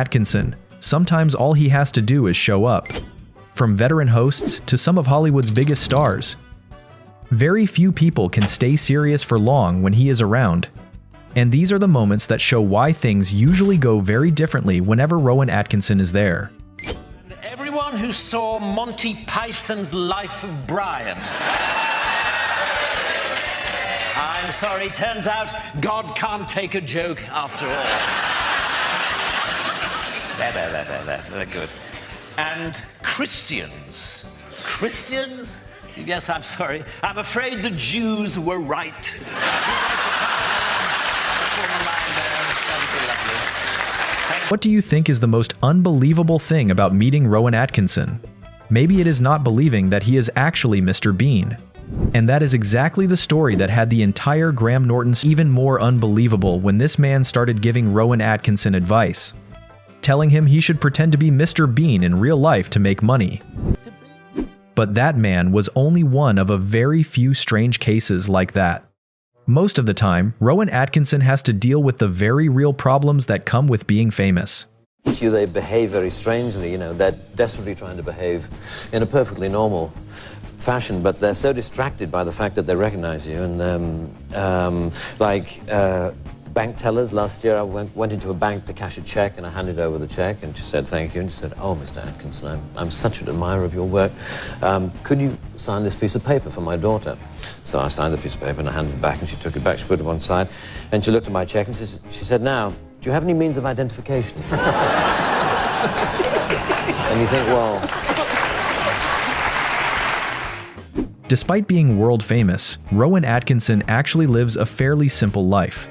Atkinson, sometimes all he has to do is show up. From veteran hosts to some of Hollywood's biggest stars. Very few people can stay serious for long when he is around. And these are the moments that show why things usually go very differently whenever Rowan Atkinson is there. Everyone who saw Monty Python's Life of Brian. I'm sorry, turns out God can't take a joke after all. They're good. And Christians. Christians? Yes, I'm sorry. I'm afraid the Jews were right. What do you think is the most unbelievable thing about meeting Rowan Atkinson? Maybe it is not believing that he is actually Mr. Bean. And that is exactly the story that had the entire Graham Norton's even more unbelievable when this man started giving Rowan Atkinson advice, telling him he should pretend to be Mr. Bean in real life to make money. But that man was only one of a very few strange cases like that. Most of the time, Rowan Atkinson has to deal with the very real problems that come with being famous. They behave very strangely, they're desperately trying to behave in a perfectly normal fashion, but they're so distracted by the fact that they recognize you. And bank tellers, last year I went into a bank to cash a check and I handed over the check and she said thank you and she said, "Oh, Mr. Atkinson, I'm such an admirer of your work. Could you sign this piece of paper for my daughter?" So I signed the piece of paper and I handed it back and she took it back, she put it one side and she looked at my check and she said, "Now, do you have any means of identification?" And you think, well... Despite being world famous, Rowan Atkinson actually lives a fairly simple life.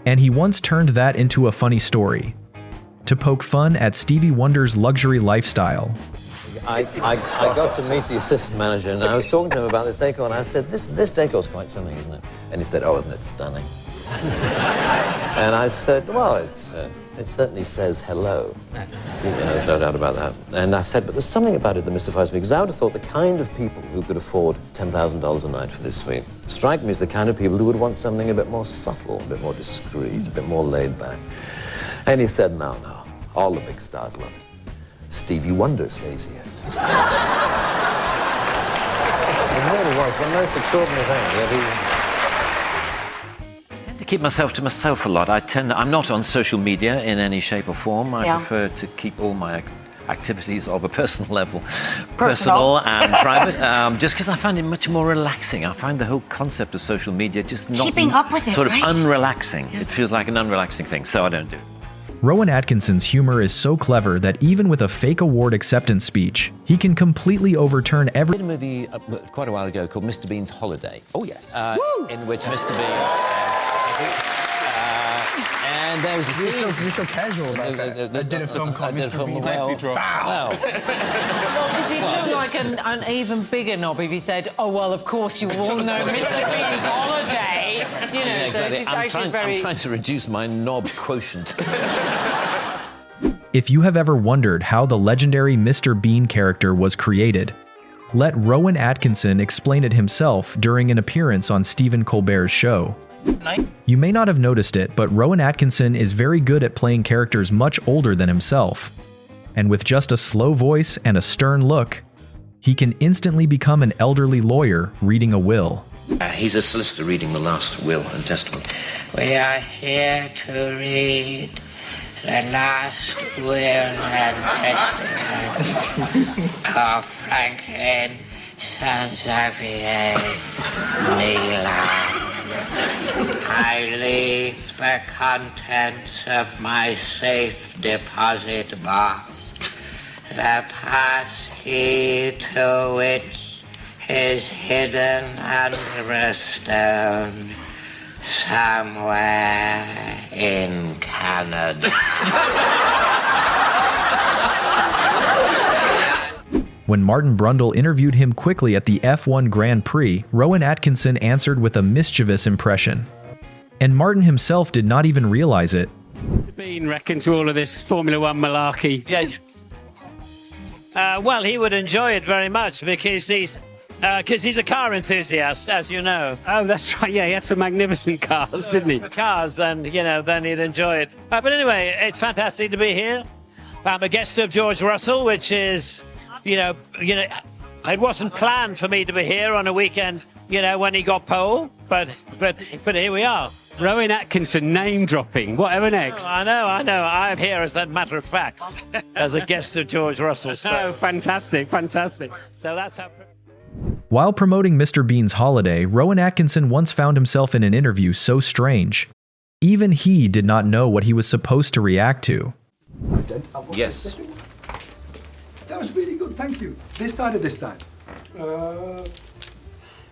And he once turned that into a funny story, to poke fun at Stevie Wonder's luxury lifestyle. I got to meet the assistant manager and I was talking to him about this decor and I said, this decor's quite something, isn't it? And he said, "Oh, isn't it stunning?" And I said, "Well, it certainly says hello." There's no doubt about that. And I said, "But there's something about it that mystifies me, because I would have thought the kind of people who could afford $10,000 a night for this suite strike me as the kind of people who would want something a bit more subtle, a bit more discreet, a bit more laid back." And he said, no, all the big stars love it. Stevie Wonder stays here. It really was the most extraordinary thing. To keep myself to myself a lot. I'm not on social media in any shape or form. I prefer to keep all my activities of a personal level personal and private, just because I find it much more relaxing. I find the whole concept of social media just not keeping up with it, sort of right? unrelaxing. It feels like an unrelaxing thing, so I don't do it. Rowan Atkinson's humor is so clever that even with a fake award acceptance speech, he can completely overturn every... I did a movie quite a while ago called Mr. Bean's Holiday. Oh, yes. In which Mr. Bean... and there was a scene... You're so casual about that. I did a film called Mr. Bean's Well, Because he'd look like an even bigger knob if he said, "Oh, well, of course you all know Mr. Bean's Holiday." yeah, exactly. So it's I'm trying to reduce my knob quotient. If you have ever wondered how the legendary Mr. Bean character was created, let Rowan Atkinson explain it himself during an appearance on Stephen Colbert's show. You may not have noticed it, but Rowan Atkinson is very good at playing characters much older than himself. And with just a slow voice and a stern look, he can instantly become an elderly lawyer reading a will. He's a solicitor reading the last will and testament. We are here to read the last will and testament of Franklin Xavier Milan. I leave the contents of my safe deposit box, the pass key to which is hidden under a stone somewhere in Canada. When Martin Brundle interviewed him quickly at the F1 Grand Prix, Rowan Atkinson answered with a mischievous impression. And Martin himself did not even realize it. Mr. Bean reckon to all of this Formula One malarkey? Yeah. Well, he would enjoy it very much because he's a car enthusiast, as you know. Oh, that's right. Yeah, he had some magnificent cars, didn't he? Cars, then he'd enjoy it. But anyway, it's fantastic to be here. I'm a guest of George Russell, which is, it wasn't planned for me to be here on a weekend, when he got pole, but here we are. Rowan Atkinson name dropping. Whatever next. I know. I'm here as a matter of fact, as a guest of George Russell. So. Oh, fantastic. So that's how... While promoting Mr. Bean's holiday, Rowan Atkinson once found himself in an interview so strange. Even he did not know what he was supposed to react to. Yes. That was really good, thank you. This side or this side?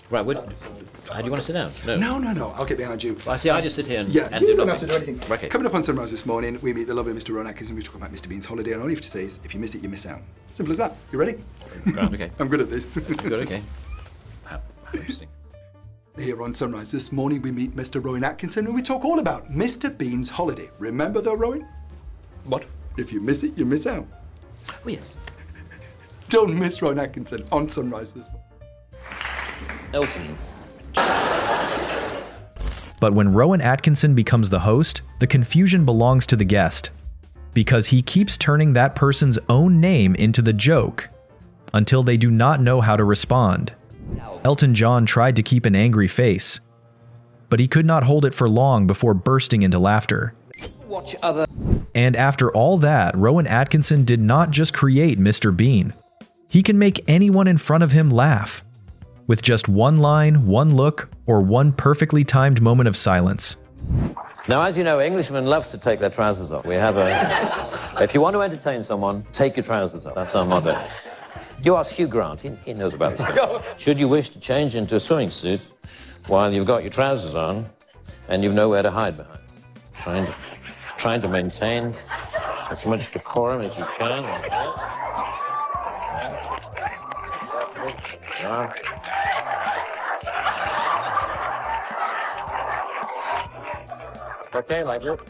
Right, how do you want to sit down? No, I'll get behind you. Well, I see, I just sit here and you do don't nothing. have to do anything. Okay. Coming up on Sunrise this morning, we meet the lovely Mr. Rowan Atkinson. We talk about Mr. Bean's holiday, and all you have to say is, if you miss it, you miss out. Simple as that. You ready? Right, okay. I'm good at this. Good, okay. How interesting. Here on Sunrise this morning, we meet Mr. Rowan Atkinson, and we talk all about Mr. Bean's holiday. Remember though, Rowan? What? If you miss it, you miss out. Oh, yes. Don't miss Rowan Atkinson on Sunrise this morning. Elton. But when Rowan Atkinson becomes the host, the confusion belongs to the guest, because he keeps turning that person's own name into the joke until they do not know how to respond. Elton John tried to keep an angry face, but he could not hold it for long before bursting into laughter. And after all that, Rowan Atkinson did not just create Mr. Bean. He can make anyone in front of him laugh, with just one line, one look, or one perfectly timed moment of silence. Now, as you know, Englishmen love to take their trousers off. We have if you want to entertain someone, take your trousers off. That's our motto. You ask Hugh Grant, he knows about this. Should you wish to change into a swimming suit while you've got your trousers on and you've nowhere to hide behind? Trying to maintain as much decorum as you can. Okay, like it.